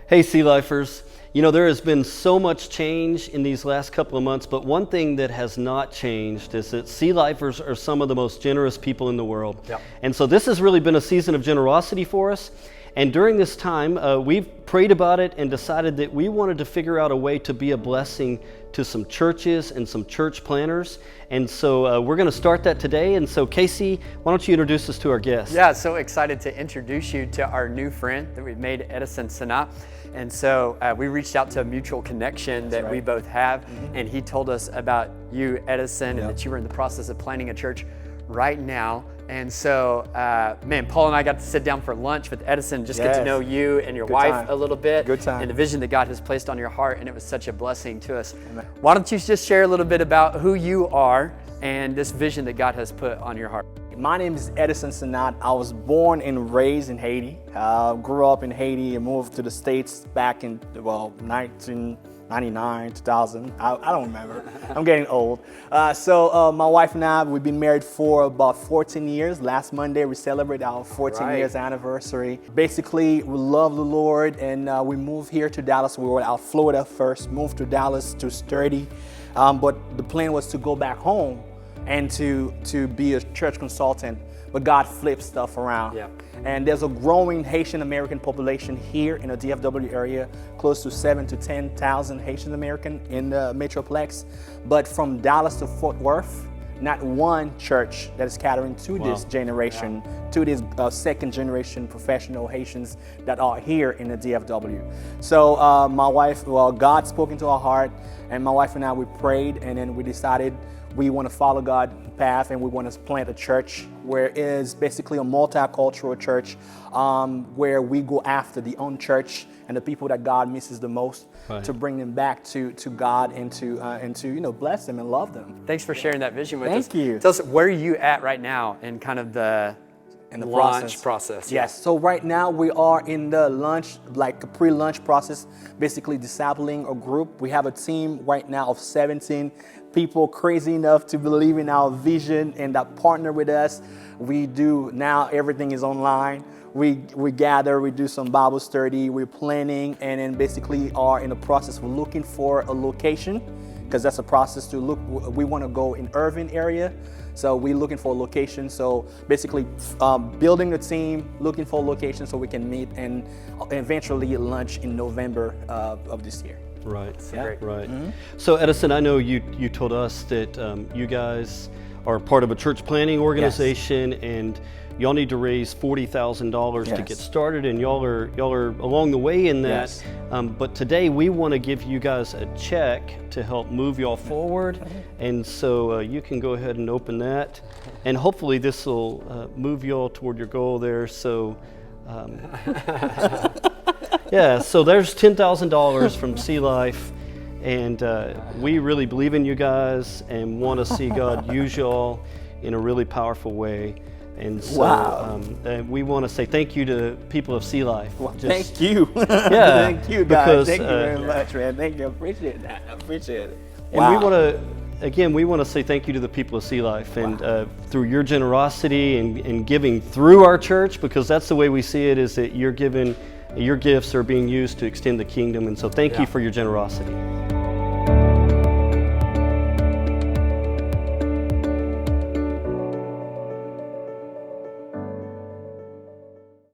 Hey, Sea Lifers. You know, there has been so much change in these last couple of months, but one thing that has not changed is that Sea Lifers are some of the most generous people in the world. Yep. And so this has really been a season of generosity for us. And during this time, we've prayed about it and decided that we wanted to figure out a way to be a blessing to some churches and some church planners. And so we're going to start that today. And so Casey, why don't you introduce us to our guest? Yeah, so excited to introduce you to our new friend that we've made, Edison Sanat. And so we reached out to a mutual connection that we both have. And he told us about you, Edison, and that you were in the process of planning a church right now. And so, man, Paul and I got to sit down for lunch with Edison, just get to know you and your wife a little bit. Good time. And the vision that God has placed on your heart, and it was such a blessing to us. Amen. Why don't you just share a little bit about who you are and this vision that God has put on your heart? My name is Edison Sanat. I was born and raised in Haiti. Grew up in Haiti and moved to the States back in, 1999, 2000. I don't remember. I'm getting old. So my wife and I, we've been married for about 14 years. Last Monday, we celebrated our 14 years anniversary. Basically, we love the Lord, and we moved here to Dallas. We were out Florida first, moved to Dallas to study. But the plan was to go back home and to be a church consultant, but God flipped stuff around. Yeah. And there's a growing Haitian American population here in the DFW area, close to 7,000 to 10,000 Haitian American in the Metroplex. But from Dallas to Fort Worth, not one church that is catering to this generation, to this second generation professional Haitians that are here in the DFW. So my wife, God spoke into our heart, and my wife and I, we prayed, and then we decided we want to follow God's path, and we want to plant a church where it is basically a multicultural church, where we go after the unchurched and the people that God misses the most, to bring them back to God and to bless them and love them. Thanks for sharing that vision with us. Thank you. Tell us, where are you at right now in kind of the launch process? Yes. So right now we are in the pre-launch process, basically discipling a group. We have a team right now of 17 people crazy enough to believe in our vision and that partner with us. We do now, everything is online. We gather, we do some Bible study, we're planning, and then basically are in the process of looking for a location, because that's a process to look. We want to go in Irving area, so we're looking for a location. So basically building a team, looking for a location so we can meet and eventually launch in November of this year. Right, Great. right. Mm-hmm. So Edison, I know you told us that you guys are part of a church planning organization, and y'all need to raise $40,000 to get started, and y'all are along the way in that. Yes. But today we want to give you guys a check to help move y'all forward, and so you can go ahead and open that, and hopefully this will move y'all toward your goal there. So. Yeah, so there's $10,000 from Sea Life, and we really believe in you guys and want to see God use y'all in a really powerful way. And so we want to say thank you to people of Sea Life. Well, thank you. Yeah, thank you, guys. because, thank you very much, man. Thank you. I appreciate that. I appreciate it. And we want to say thank you to the people of Sea Life, and through your generosity and giving through our church, because that's the way we see it, is that your gifts are being used to extend the kingdom. And so thank you for your generosity.